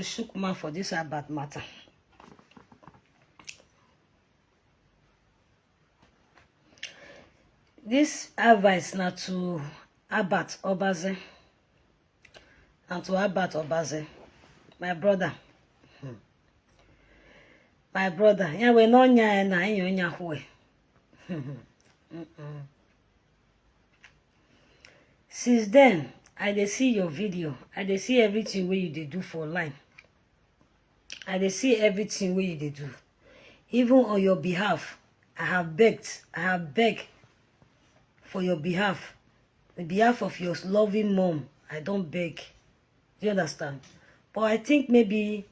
shook man for this bad matter. This advice now to Obazee and to Obazee, my brother. My brother, yeah, we no nya na nya hwe. Since then, I dey see your video. I dey see everything where you dey do for line. I dey see everything where you dey do. Even on your behalf, I have begged for your behalf. On behalf of your loving mom, I don't beg. Do you understand? But I think maybe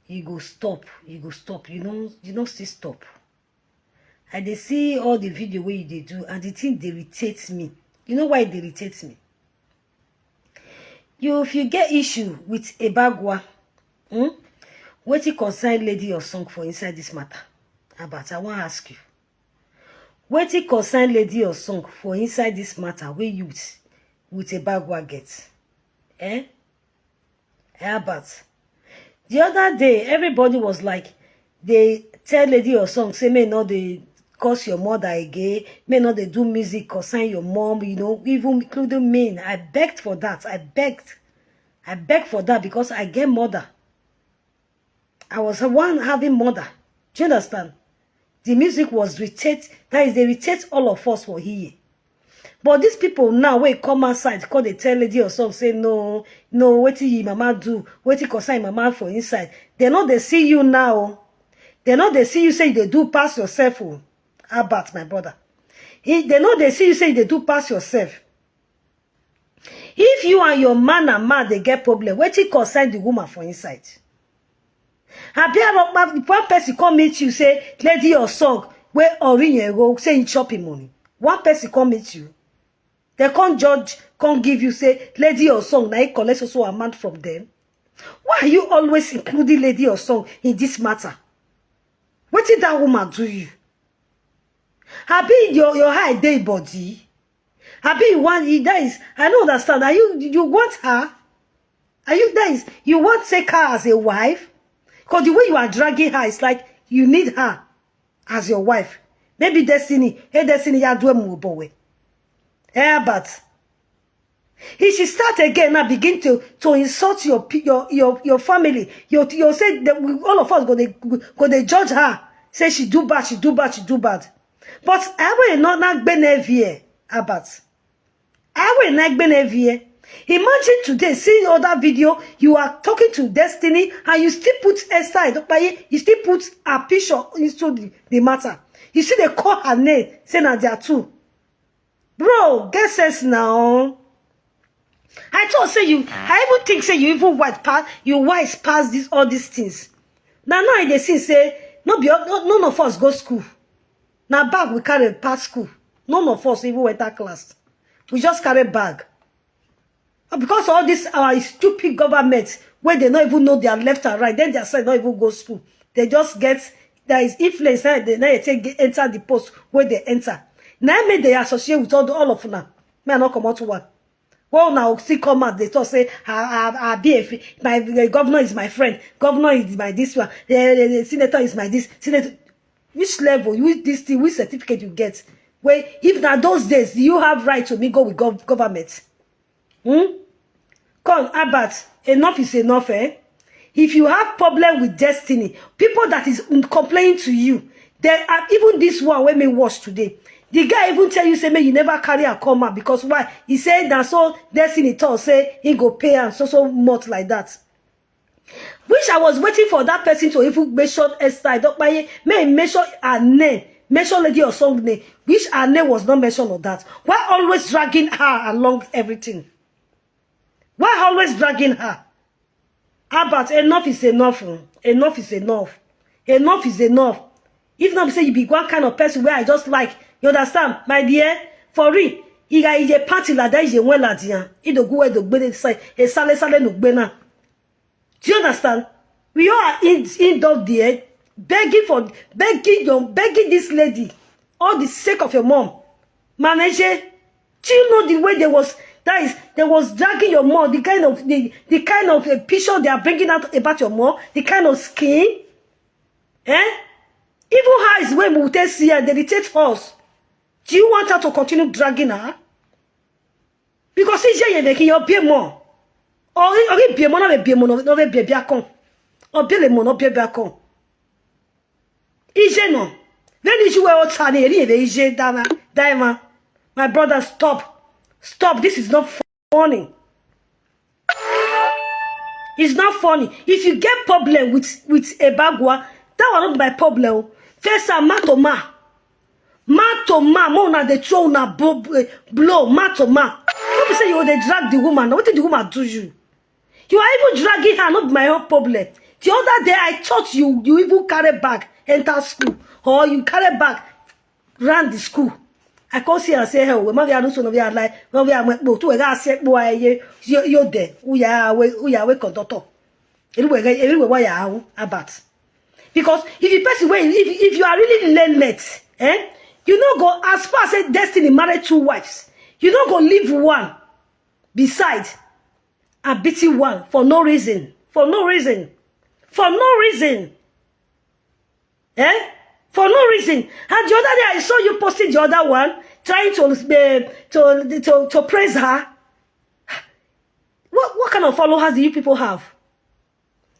you go stop. You don't still stop. I dey see all the video where you dey do, and the thing dey irritates me. You know why it irritates me? If you get issue with a bagwa, what you concern lady or song for inside this matter? But I want to ask you. What you concern lady or song for inside this matter where you with a bagwa get? But the other day, everybody was like, they tell lady or song, say, may not they cause your mother again, may not they do music concern your mom, even including me. I begged for that. I begged for that because I get mother. I was the one having mother. Do you understand? The music was irritate. That is, they irritate all of us for here. But these people now, when they come outside, because they tell lady or song, say, no, what did mama do? What did concern mama for inside? They know they see you now. They know they see you say they do pass yourself. About my brother. They know they see you say they do pass yourself. If you and your man they get problem, what did concern the woman for inside? One person come meet you, say, lady or song, where Orion go, say in shopping money. One person come meet you. They can't judge, can't give you, say, lady or song, now he collects also a amount from them. Why are you always including lady or song in this matter? What did that woman do you? Happy your high day body. Happy you want that is, I don't understand. Are you want her? Are you that is you want to take her as a wife? Because the way you are dragging her, it's like you need her as your wife. Maybe destiny, ya do boy. But he should start again now, begin to insult your family. You say that all of us go they judge her. Say she do bad. But I will not be nevier about. I will not be nevier. Imagine today seeing other video, you are talking to Destiny and you still put aside, you still put a picture into the matter. You see they call her name, saying that they are two. Bro, get sense now. I thought say you, I even think say you even wise past this all these things. Now they say none of us go school. Now bag we carry past school. None of us even went that class. We just carry bag. Because all this our stupid government, where they don't even know their left and right, then their side don't even go school. They just get there is influence. They enter the post where they enter. Now may they associate with all of them. May I not come out to work. Well, now see come out. They talk say, my governor is my friend. Governor is my this one. The senator is my this. Senator, which level, which this thing, which certificate you get? Where if now those days you have right to me go with government. Come, Abat, enough is enough, eh? If you have problem with Destiny, people that is complaining to you, there are even this one when me watch today. The guy even tell you, say, me, you never carry a comma because why? He said that so Destiny told say he go pay and so much like that. Which I was waiting for that person to even mention Esther. May mention her name, mention lady or song name, which her name was not mentioned on that. Why always dragging her along everything? Why always dragging her? But enough is enough. Enough is enough. Enough is enough. If not say you be one kind of person where I just like, you understand, my dear? For real, he got a party like that. He well at the he do go where the bed say a sale no bena. Do you understand? We are in dog there begging this lady all the sake of your mom. Manager, do you know the way That is, they was dragging your mom, the kind of picture they are bringing out about your mom, the kind of skin. Eh? Even her is when we will see her, they dictate us. Do you want her to continue dragging her? Because if you're making your beer more, or beer more, no be beer con, or beer more, no beer con. Ije no. When you were out Sunday, Ije Dama, my brother, stop. Stop. This is not funny. It's not funny. If you get problem with a bagua, that was not my problem. First, matoma. Matoma, mona the throw na blow, matoma. Don't say you they drag the woman. What did the woman do you? You are even dragging her, not my own problem. The other day, I thought you even carry bag, enter school. Or you carry bag, run the school. I can't see and say, hey, we might be so we are like, when we are to a say, boy, you're there. We are awake on doctor. Anyway, why are about? Because if you pass away, if you are really learned, you don't go as far as destiny married 2 wives. You don't go leave one beside and beating one for no reason. For no reason. For no reason. For no reason. And the other day I saw you posting the other one, trying to praise her. What kind of followers do you people have?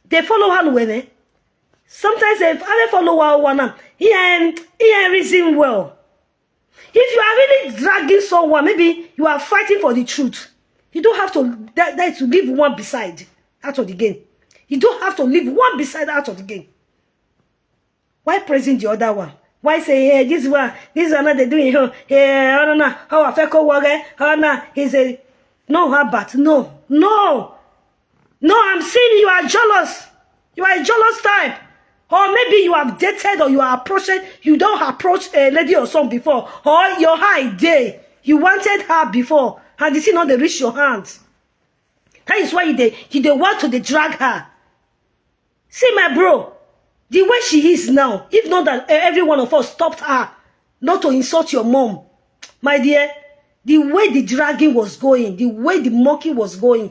They follow her when sometimes if other follower one, he ain't reason well. If you are really dragging someone, maybe you are fighting for the truth. You don't have to that to leave one beside out of the game. You don't have to leave one beside out of the game. Why praising the other one? Why say, hey, this one not they doing here? Hey, I don't know how I feel work. Oh no, he's a no, how about no. I'm saying you are jealous. You are a jealous type. Or maybe you have dated or you are approaching, you don't approach a lady or son before. Or your high day. You wanted her before. And you see not they reach your hands. That is why you want to drag her. See my bro, the way she is now, if not that every one of us stopped her not to insult your mom, my dear, the way the dragging was going, the way the mocking was going,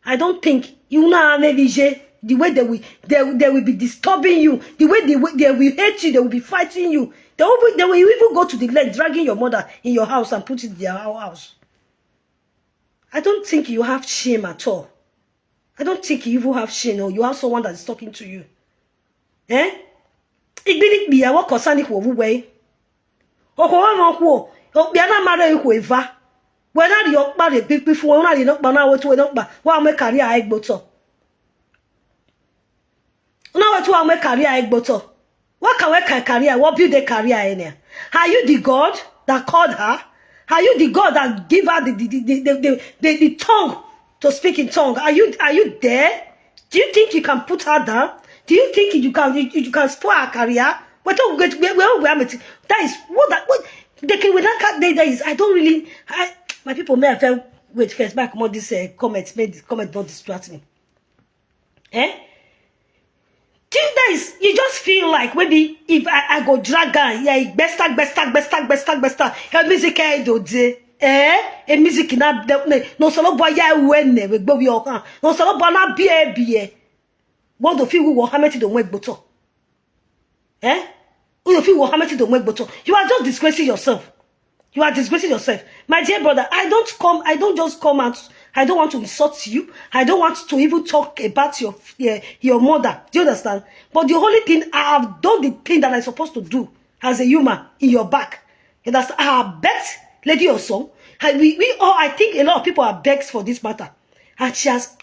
I don't think you know maybe the way they will be disturbing you, the way they will hate you, they will be fighting you. They will even go to the length dragging your mother in your house and put it in their house. I don't think you have shame at all. I don't think you even have shame or you have someone that is talking to you. It be a work or sandy way. Oh, be an married whoever. When are you married before one are not banana to a one make career egg butter? Now to make career egg butter. What can we career? What build a career in here? Are you the God that called her? Are you the God that give her the tongue to speak in tongue? Are you there? Do you think you can put her down? Do you think you can spoil her career? That is what they can with that that is. I don't really. My people may have felt wait first back more this comment. Made this comment don't distract me. Do you guys, you just feel like maybe if I go drag her, yeah, best tag, her music do de, a music na no solo boy ya when we go we all no solo boy na be what the feel we will hammer to the work bottle. You feel will hammer to the work bottle. You are just disgracing yourself. You are disgracing yourself. My dear brother, I don't just come out. I don't want to insult you. I don't want to even talk about your mother. Do you understand? But the only thing, I have done the thing that I'm supposed to do as a human in your back. And that's, I have begged lady or so. We all, I think a lot of people are begged for this matter. And she has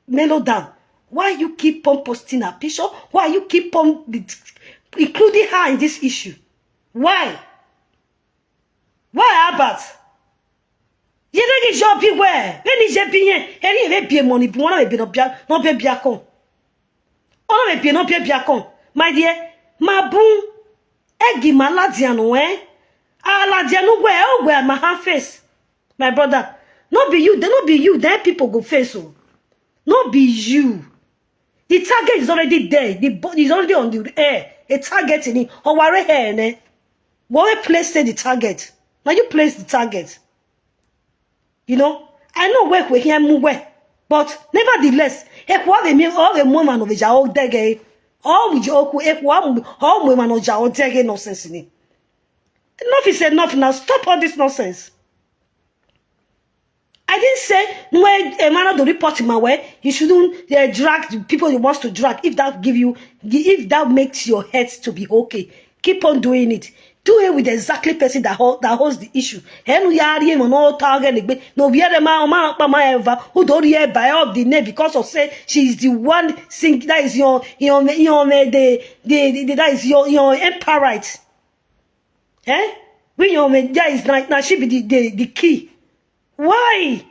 mellowed down. Why you keep on posting her picture? Why you keep on including her in this issue? Why? Why Albert? You don't get job where? When is your opinion? Any may be money, but one may be no be biacon. All may be no be biacon. My dear, my boom, eggy maladiano, Aladiano, where my hand face. My brother, not be you, they not be you, then people go face so. Not be you. The target is already there. The body is already on the air. A target in it. Or where hair, ne? Why place the target? Now you place the target. You know, I know where we hear move, but nevertheless, all the woman of the all dege, all with your all women of Jao dege nonsense in it. Enough is enough now. Stop all this nonsense. I didn't say when a man to report him away, you shouldn't drag the people you want to drag. If that makes your head to be okay, keep on doing it. Do it with exactly person that holds the issue. No we are the man who don't hear by up the name because of say she is the one sing that is your that is your empire right. When your that is now she be the key. Why?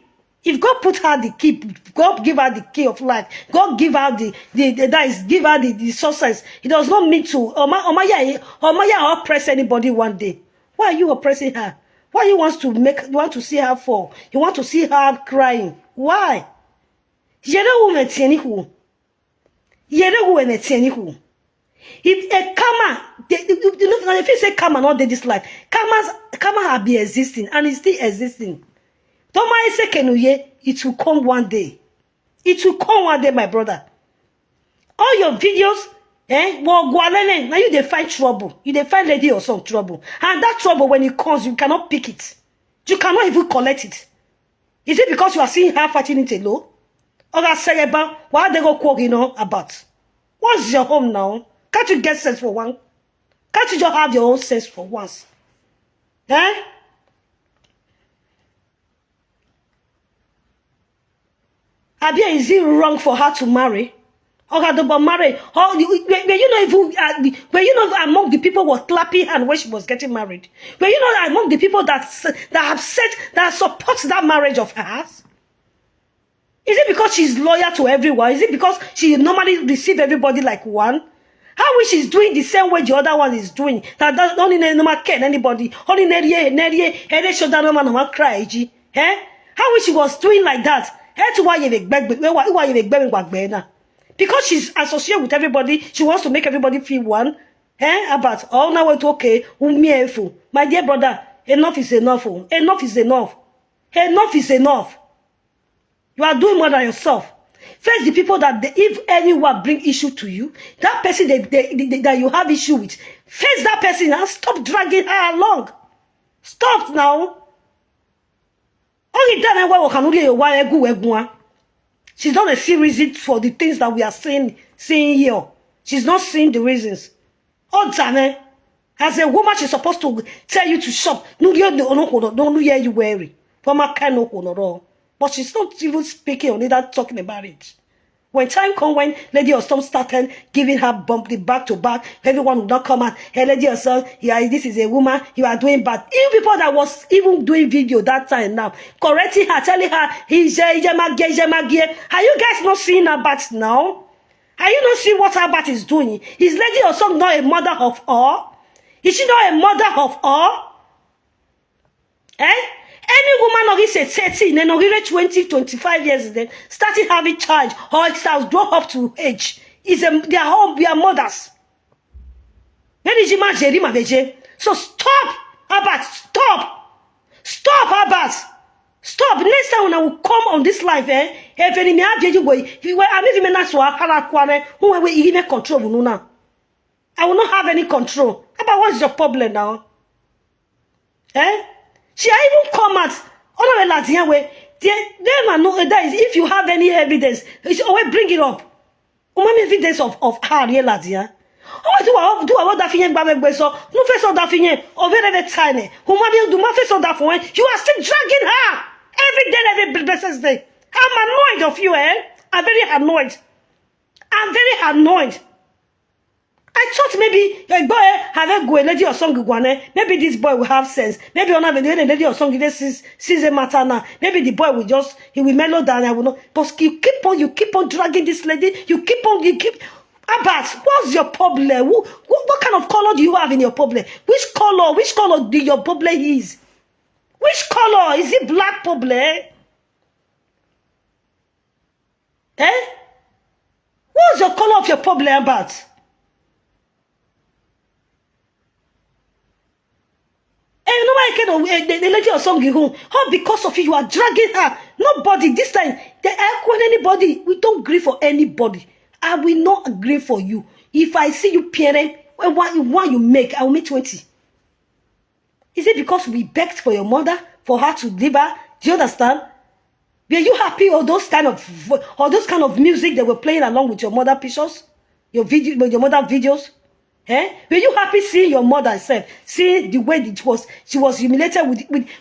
If God put her the key, God give her the key of life. God give her give her the success. It does not mean to Omaya oppress anybody one day. Why are you oppressing her? Why you want to see her fall? You want to see her crying? Why? If a karma, if you say karma not this life, karma have been existing and it's still existing. Don't mind say kenuye, it will come one day. It will come one day, my brother. All your videos, now you they find trouble. You they find lady or some trouble. And that trouble, when it comes, you cannot pick it. You cannot even collect it. Is it because you are seeing her fighting it alone? Or that say about what they go quoting about? What's your home now? Can't you get sense for one? Can't you just have your own sense for once? Abia, is it wrong for her to marry? Or to marry? Or were you not among the people who were clapping hand when she was getting married? Were you not among the people that have said that support that marriage of hers? Is it because she's loyal to everyone? Is it because she normally receives everybody like one? How is she doing the same way the other one is doing? That only no care anybody. Only neri shoulder no man cry. How is she was doing like that? Because she's associated with everybody, she wants to make everybody feel one. About all now it's okay. My dear brother, enough is enough. Enough is enough. Enough is enough. You are doing more than yourself. First, the people that if anyone bring issue to you, that person that you have issue with, face that person and stop dragging her along. Stop now. Only time she's not a see reason for the things that we are seeing here. She's not seeing the reasons. All time, as a woman, she's supposed to tell you to shop. No, don't hear you weary. But she's not even speaking on it, that talking about it. When time comes, when Lady Ostom started giving her bump the back to back, everyone would not come out. Hey, Lady Ostom, yeah, this is a woman, you are doing bad. Even people that was even doing video that time now, correcting her, telling her, are you guys not seeing her bat now? Are you not seeing what her bat is doing? Is Lady Ostom not a mother of all? Is she not a mother of all? Any woman of this 13 and already 20, 25 years then starting having child or it starts grow up to age. They are all their mothers. So stop, Abbas, stop. Stop, Abbas. Stop. Next time when I will come on this life, if any me have you way, I even not so who will even control now. I will not have any control. About what's your problem now? She even come at other Latin way. Them know that is if you have any evidence, it's always bring it up. Evidence of her real Latin. Oh, do what that thing babe so no face of that thing over the tiny. Who might do my face of that one? You are still dragging her every day, every blessed day. I'm annoyed of you, I'm very annoyed. I'm very annoyed. I thought maybe a boy have a go lady or song maybe this boy will have sense. Maybe on have a lady or song sees a matter now. Maybe the boy will he will mellow down. I will not. But you keep on dragging this lady. You keep Abbas, what's your problem? What kind of color do you have in your problem? Which color do your problem is? Which color? Is it black problem? What's your color of your problem, Abbas? the lady of song you home. How because of you are dragging her. Nobody this time. Anybody. We don't agree for anybody. I will not agree for you. If I see you parent, what you make, I will make 20. Is it because we begged for your mother for her to leave her? Do you understand? Were you happy or those kind of music they were playing along with your mother pictures? Your mother videos? Eh? Were you happy seeing your mother herself? Seeing the way she was humiliated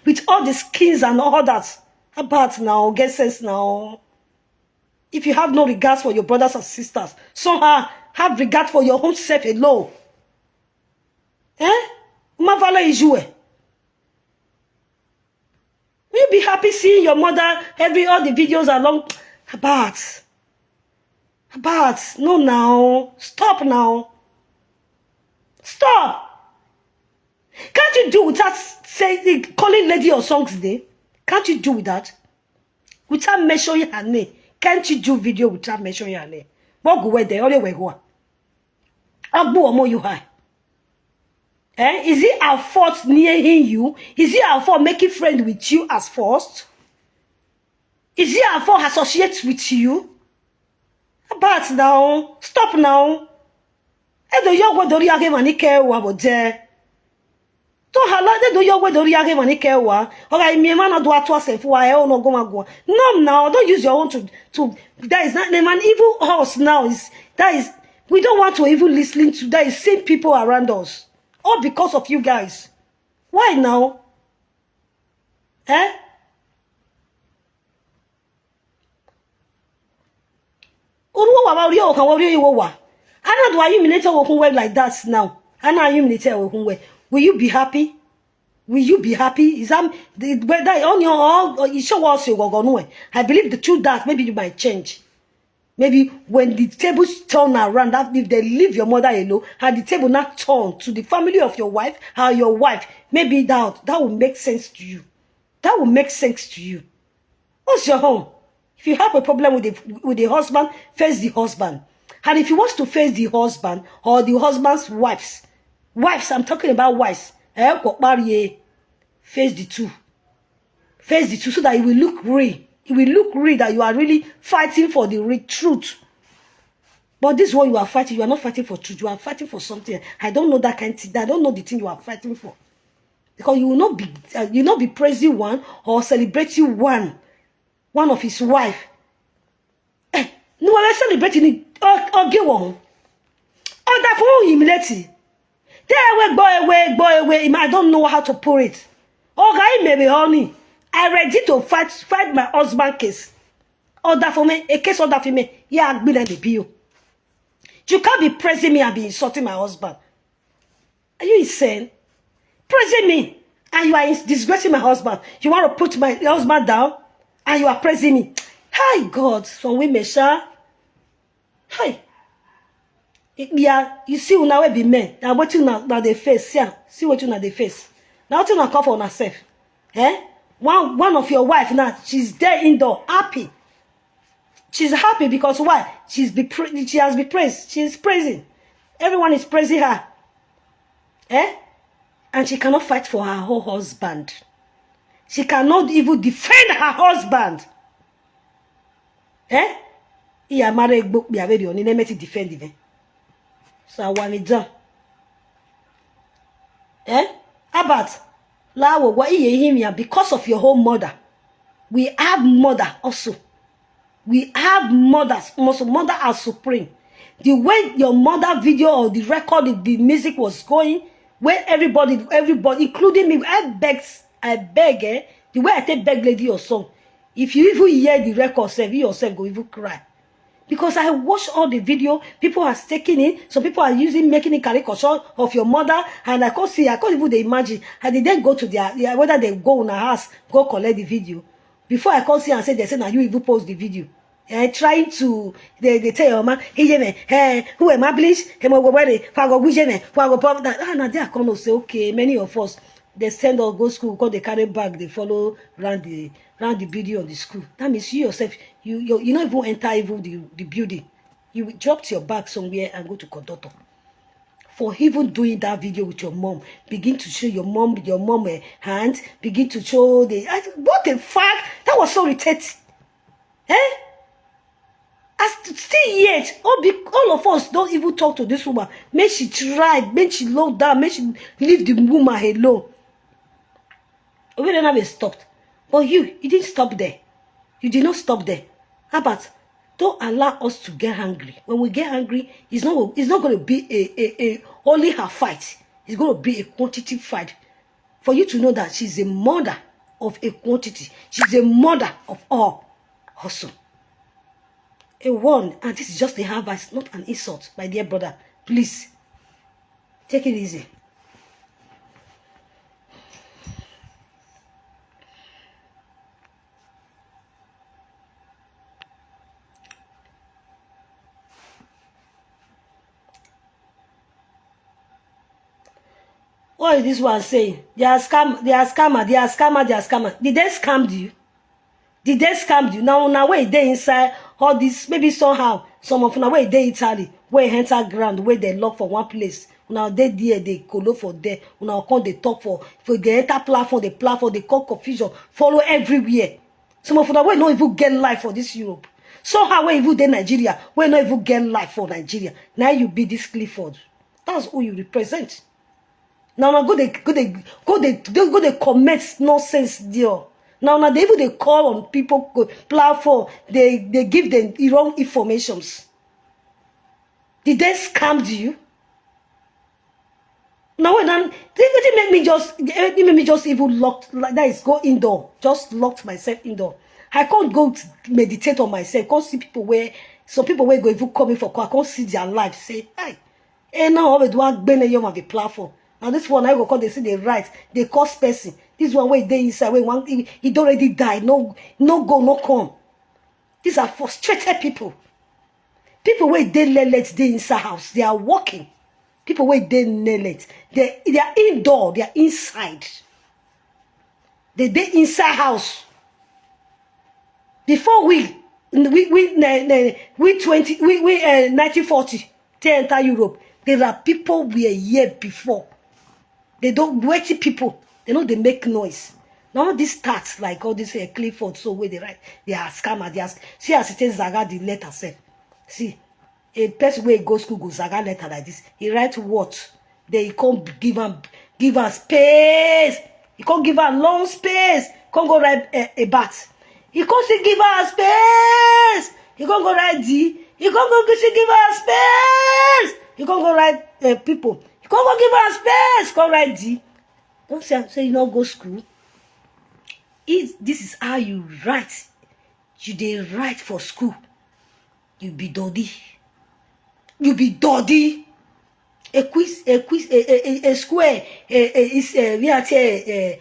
with all the skins and all that? About now, get sense now. If you have no regards for your brothers and sisters, somehow have regard for your own self alone. Eh? Mavala is you. Will you be happy seeing your mother all the videos along? About no now. Stop now. Stop. Can't you do without calling lady or songs today? Can't you do with that? Without mentioning her name. Can't you do video without mentioning her name? What go where they only way go? Abu omo you high. Eh? Is it our fault nearing you? Is it our fault making friends with you as first? Is it our fault associate with you? But now, stop now. Edo yogo dori age manike wa bode. To halade do yogo dori age manike wa. Oga mi man do atwa self wa e ono go magwa. No now, don't use your own to that is not name an evil horse now. We don't want to even listen to that is same people around us. All because of you guys. Why now? Eh? I don't humiliate like that now. I know humiliate. Will you be happy? Will you be happy? Is that whether on your you show us you go no? I believe the truth that maybe you might change. Maybe when the tables turn around, if they leave your mother alone, and the table not turn to the family of your wife, or your wife, maybe that will make sense to you. That will make sense to you. What's your home? If you have a problem with the husband, face the husband. And if you want to face the husband or the husband's wives, I'm talking about wives, face the two. Face the two so that it will look real. It will look real that you are really fighting for the real truth. But this one you are fighting, you are not fighting for truth. You are fighting for something. I don't know that kind of thing. I don't know the thing you are fighting for. Because you will not be praising one or celebrating one of his wife. No, I'm celebrating it. Get one. Oh, that for humility. Boy. I don't know how to put it. Oh, guy, maybe honey. I ready to fight my husband case. Order for me, a case order for me. Yeah, I've been at the bill. You can't be praising me and be insulting my husband. Are you insane? Praising me and you are disgracing my husband. You want to put my husband down and you are praising me. Hi God, some women, sha. Hi. Yeah, you see now we be men. Now what you now the face, yeah. See what you now the face. Now what you now call for herself. Eh? One of your wife now, she's there indoor, happy. She's happy because why? She has been praised. She's praising. Everyone is praising her. Eh? And she cannot fight for her whole husband. She cannot even defend her husband. Eh? He a married book be already on never to defend him. So I want it done. Eh? About because of your whole mother. We have mother also. We have mothers. Also, mother are supreme. The way your mother video or the record, the music was going, where everybody, including me, I beg, the way I take beg lady or song. If you even hear the record, you yourself go even cry. Because I watched all the video, people are taking it, some people are making it caricature of your mother, and I can't even imagine. And they then go to their whether they go in a house, go collect the video. Before I can't see and say, they say, now you even post the video. Trying to, they tell your man, hey, who am I, please? Now they are going to say, okay, many of us, they send or go school because they carry bag, they follow around the building of the school. That means you yourself, you not even enter even the building. You dropped your bag somewhere and go to conductor. for even doing that video with your mom. Begin to show your mom hand. Begin to show what the fuck? That was so irritating. Eh? As still yet, all of us don't even talk to this woman. Make she try, make she low down, make she leave the woman alone. We don't have it stopped. But you didn't stop there. You did not stop there. How about don't allow us to get angry. When we get angry, it's not going to be a only her fight. It's going to be a quantity fight. For you to know that she's a mother of a quantity. She's a mother of all. Awesome. A one, and this is just a advice, not an insult, my dear brother. Please, take it easy. What is this one saying? They are scammer. Did they scam you? Did they scam you? Now where they inside all this, maybe somehow, some of them where they Italy, where enter ground, where they lock for one place. Now they there, they colo for there. Now come they talk for the enter platform, they call confusion, follow everywhere. Some of them where not even get life for this Europe. Somehow where even they Nigeria, where not even get life for Nigeria. Now you be this Clifford. That's who you represent. Now go they comment nonsense there. Now they even they call on people platform, they give them wrong informations. Did they scam you? Now when they make me just even locked, like that is go indoor. Just locked myself indoor. I can't go to meditate on myself. Can't see people where some people where go even coming for call. I can't see their life. Say, hey, now I do want you on the platform. Now this one I go call, they see the right, they cause person. This one where they inside, where one he already died. No go, no come. These are frustrated people. People where they let they inside house, they are walking. People where they nail it, they are indoor, they are inside. They inside house. Before we 1940 they enter Europe. There are people we are here before. They don't wait people. They know they make noise. Now this starts like all this Clifford, so where they write, they are scammer. They are see as it is Zaga the letter self. See, a person where go school go Zaga letter like this. He write what? They can't give him space. He can't give her long space. Can't go write a bat. He can't say give her space. He can't go write D. He can't go give her space. He can't go write people. He can't go give her space. Can't write D. Don't say you don't go school. This is how you write. You dey write for school. You be doddy. You be doddy. A square. We are say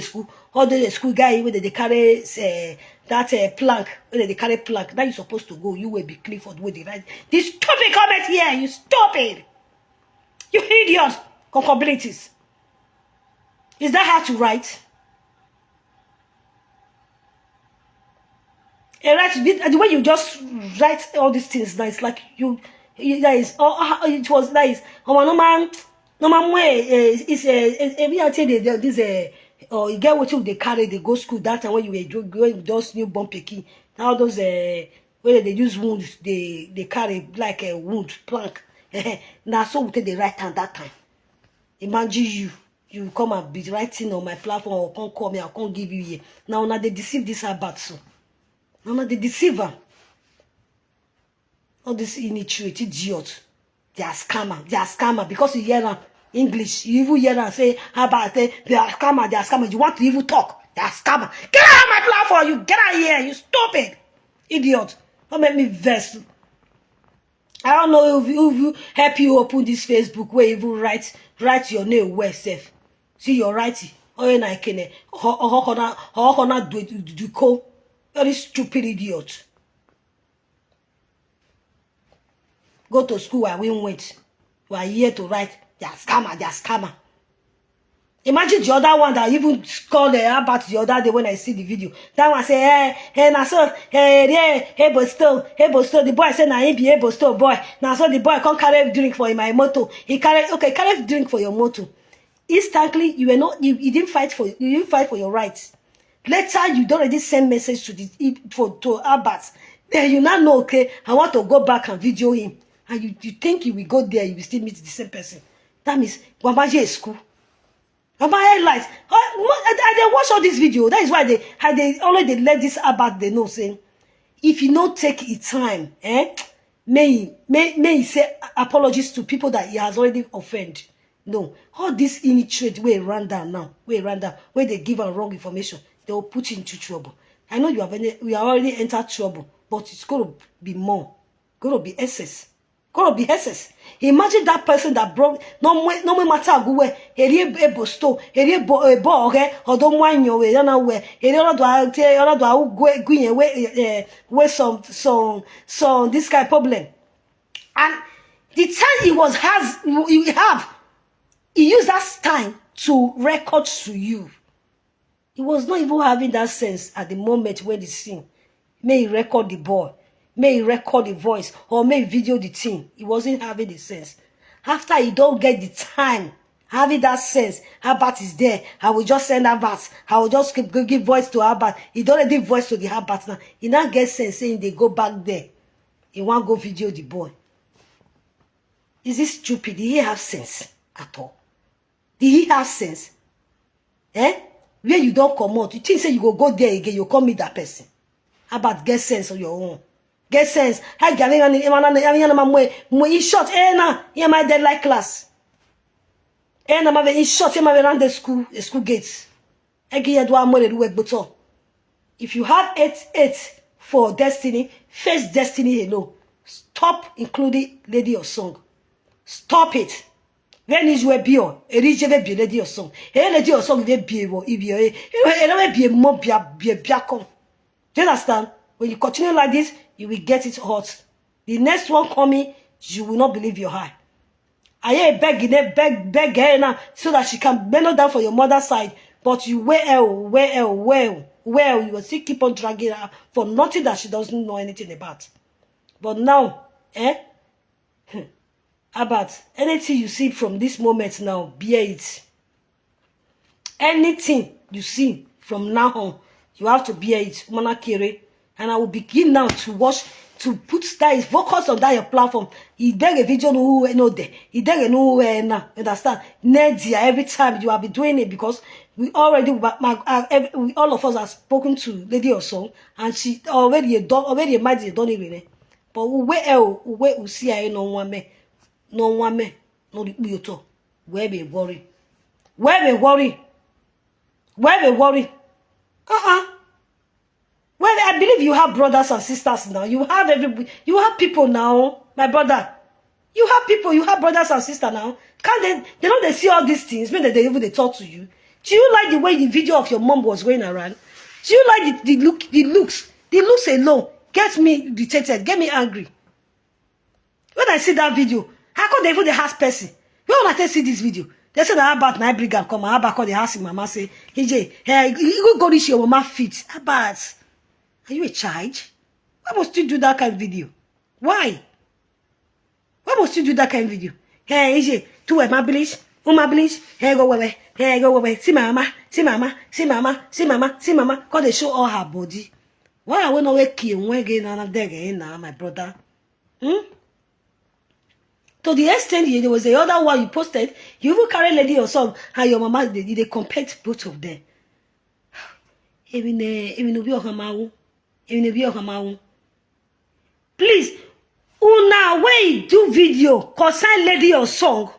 school. All the school guy where they carry that plank. Where they carry plank. Now you supposed to go. You will be Clifford where they write. This stupid comment here. You stupid. You idiot. Concabilities. Is that how to write? The way you just write all these things, that is like that is it was nice. Normal way is every I tell this or you get what you they carry, they go school that time when you were going those new bomb picking. Now those where they use wood, they carry like a wood plank. Now so we take the right hand that time. Imagine you come and be writing on my platform or can't call me, I can't give you here. Now they deceive this about so. Now they deceive her. All this illiterate idiot. They are scammer because you hear English. You even hear them say how about they are scammer. You want to even talk. They are scammer. Get out of my platform, you get out here, you stupid idiot. Don't make me vex. I don't know if you help you open this Facebook where you even write your name well safe. See your writing. Oh, you know, do call. You're this stupid idiot. Go to school and we wait. You are here to write. They are scammer. Imagine the other one that even called about the other day when I see the video. That one say, now so, but still, the boy said, now he be able still, boy. Now so the boy can't carry drink for my motor. He carry drink for your motor. Instantly, you didn't fight for your rights. Later, you don't already send message to Abbas. Then you now know, okay, I want to go back and video him. And you think you will go there, you will still meet the same person. That means, Wamaje is school. And my headlights. I watch all this video. That is why they already let this about they know saying, if you not take it time, may he say apologies to people that he has already offended. No, all this illiterate way run down now, where they give her wrong information, they will put you into trouble. I know we are already entered trouble, but it's going to be more, going to be excess. Gonna be excess. Imagine that person that broke no matter who eri ebosto eri bo oge odo mwanyo we na we eri odo we some this guy problem. And the time he used that time to record to you. He was not even having that sense at the moment when the scene. May he record the boy. May he record the voice or may he video the thing. He wasn't having the sense. After he don't get the time, having that sense, Abbas is there. I will just send Abbas. I will just give voice to Abbas. He don't give voice to the Abbas now. He now gets sense saying they go back there. He won't go video the boy. Is he stupid? Did he have sense at all? Did he have sense? Where you don't come out, you think say you go there again, you come meet that person. Abbas get sense on your own. Get sense. I get in short. Na my deadline class. Na my in short. My around the school gates. If you have 8 for destiny, face destiny alone. Stop including lady or song. Stop it. When is your bio? A region be lady or song. A lady or song they be wo ibio. E be more be biacom. Do you understand? When you continue like this, you will get it hot. The next one coming, you will not believe your eye. I beg her now so that she can bend down for your mother's side. But you well, you will still keep on dragging her for nothing that she doesn't know anything about. But now, Abbas, anything you see from this moment now, bear it. Anything you see from now on, you have to bear it. Monakere. And I will begin now to watch, to put that focus on that your platform. He did a video no there. He did a no now. Understand? Nedia, every time you have been doing it because we already all of us have spoken to Lady Osong and she already imagine done it. But we see I no one me, no the beauty. Where be worry? Where be worry? Where be worry? Well, I believe you have brothers and sisters now. You have people now, my brother. You have people, you have brothers and sisters now. Can't they know they see all these things, when they talk to you. Do you like the way the video of your mom was going around? Do you like the looks? The looks alone gets me irritated, get me angry. When I see that video, how could they even the house person? When I see this video, they say that about my brigade come, about call the house in mama say, hey, you go reach your mama feet. About. Are you a child? Why must you do that kind of video? Why? Why must you do that kind of video? Hey, EJ, two my bleach, hey, go away, see mama, because they show all her body. Why are we not waking when again and again now, my brother? To the extent there was the other one you posted, you even carry lady or song, and your mama, they compared both of them. Please, una way do video concern lady or song.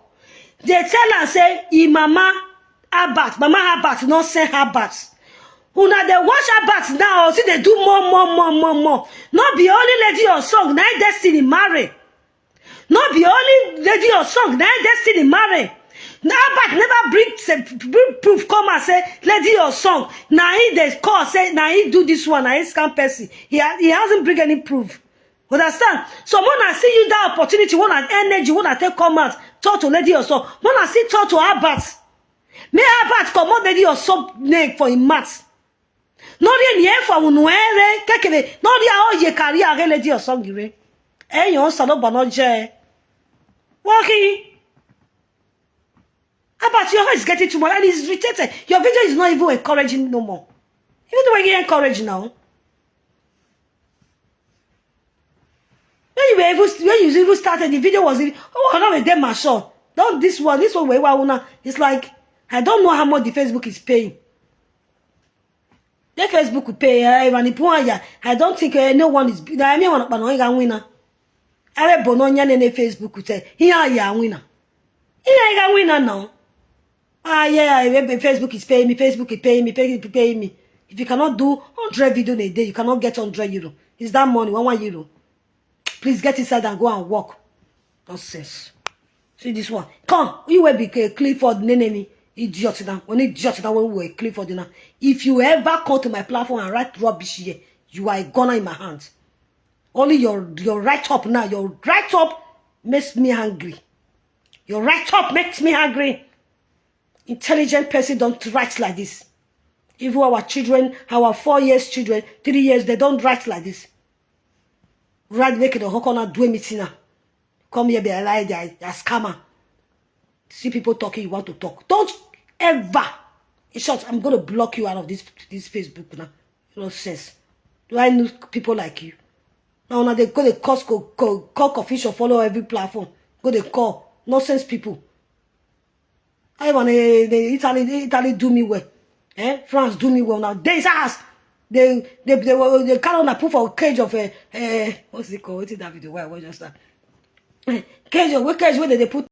They tell her say, mama Abbas, not send her bath. Una they watch her bath now, see they do more. Not be only lady or song, now destiny marry. Not be only lady or song, now destiny marry. Now Abbas never bring proof come and say lady or song. Now he they call say now he do this one, now he scam person. He hasn't bring any proof. Understand? So when I see you that opportunity, when I energy, when I take come out, talk to lady or song, when I see talk to Abbas. Me about command lady or sub name for him maths. No re ni e for unuere kekele. No re a o ye carry a lady or song ire. Eh yon salo bono je. Walking. About your head is getting too much and it's irritated. Your video is not even encouraging no more. Even the way you encourage now. When you even started, the video was even, oh, not with them, my show. Don't this one where una. It's like, I don't know how much the Facebook is paying. The Facebook will pay, I don't think no one is, I mean, one of winner. I bononya nene Facebook will say, here ya winner. Here I winner now. Ah, yeah, Facebook is paying me, Facebook is paying me, Facebook is paying me. If you cannot do 100 videos in a day, you cannot get 100 euro. Is that money? 1 euro. Please get inside and go and walk. Nonsense. See this one. Come, you will be Clifford Nenemi. Idiot now. When idiot now when we were Clifford now. If you ever come to my platform and write rubbish here, you are a gunner in my hands. Only your right up now. Your right up makes me angry. Your right up makes me angry. Intelligent person don't write like this. Even our children, our 4 years children, 3 years, they don't write like this. Right, make it a hokona do anything now. Come here, be a lie, a scammer. See people talking, you want to talk. Don't ever. In short, I'm going to block you out of this Facebook now. Nonsense. Do I know people like you? Now they go to call official, follow every platform. Go to call. Nonsense people. I want Italy do me well. France do me well now. There's us. They can't on proof of cage of what's it called? What's that video? Why just that? Cage of what cage where they put